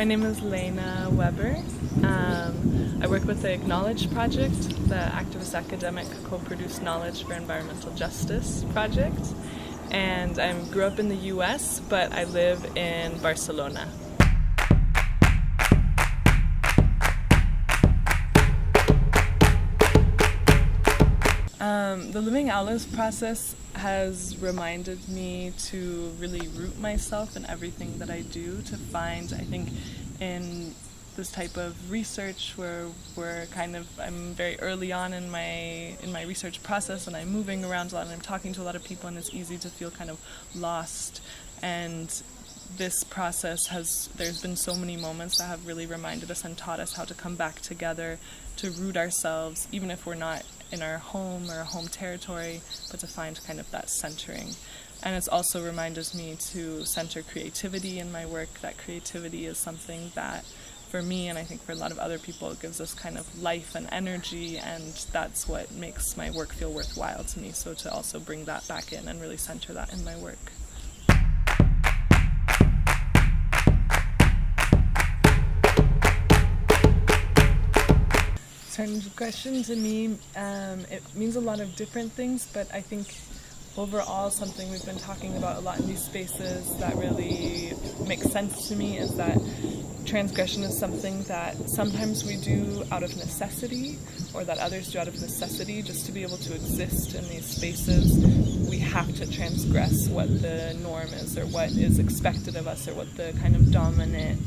My name is Lena Weber. I work with the ACKnowl-EJ project, the activist academic co-produced knowledge for environmental justice project. And I grew up in the US, but I live in Barcelona. The Living Aulas process has reminded me to really root myself in everything that I do, to find, I think, in this type of research where I'm very early on in my research process, and I'm moving around a lot and I'm talking to a lot of people, and it's easy to feel kind of lost. And this process there's been so many moments that have really reminded us and taught us how to come back together, to root ourselves, even if we're not in our home or home territory, but to find kind of that centering. And it's also reminded me to center creativity in my work, that creativity is something that for me, and I think for a lot of other people, it gives us kind of life and energy, and that's what makes my work feel worthwhile to me. So to also bring that back in and really center that in my work. Transgression to me, it means a lot of different things, but I think overall something we've been talking about a lot in these spaces that really makes sense to me is that transgression is something that sometimes we do out of necessity, or that others do out of necessity. Just to be able to exist in these spaces, we have to transgress what the norm is, or what is expected of us, or what the kind of dominant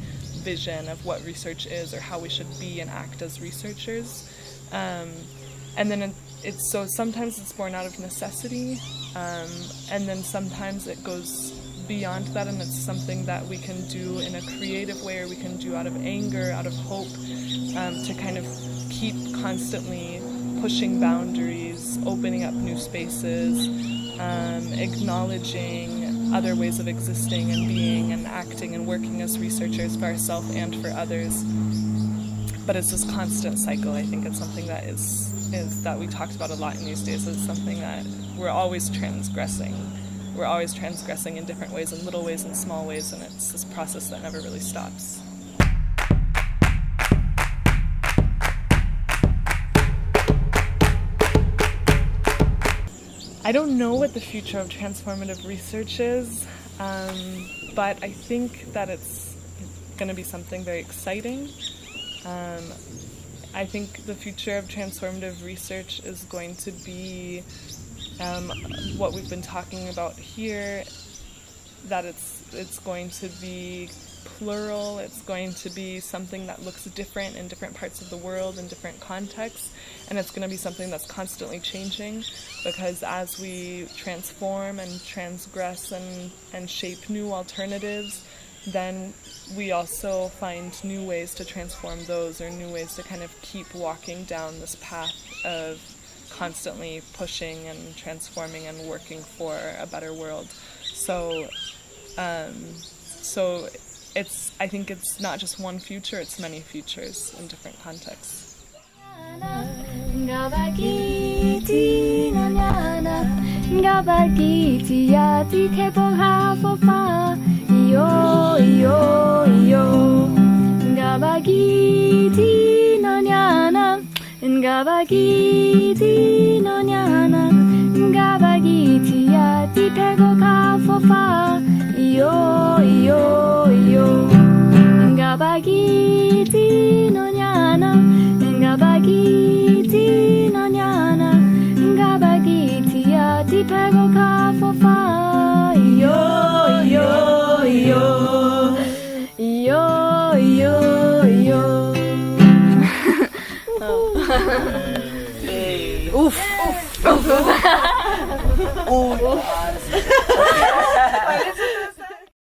vision of what research is, or how we should be and act as researchers. And then it's so sometimes it's born out of necessity, and then sometimes it goes beyond that, and it's something that we can do in a creative way, or we can do out of anger, out of hope, to kind of keep constantly pushing boundaries, opening up new spaces, acknowledging other ways of existing and being and acting and working as researchers for ourselves and for others. But it's this constant cycle. I think it's something that is that we talked about a lot in these days. It's something that we're always transgressing. We're always transgressing in different ways, in little ways and small ways, and it's this process that never really stops. I don't know what the future of transformative research is, but I think that it's going to be something very exciting. I think the future of transformative research is going to be what we've been talking about here, that it's going to be plural, it's going to be something that looks different in different parts of the world, in different contexts, and it's going to be something that's constantly changing, because as we transform and transgress and shape new alternatives, then we also find new ways to transform those, or new ways to kind of keep walking down this path of constantly pushing and transforming and working for a better world. So I think it's not just one future, it's many futures in different contexts. Oof.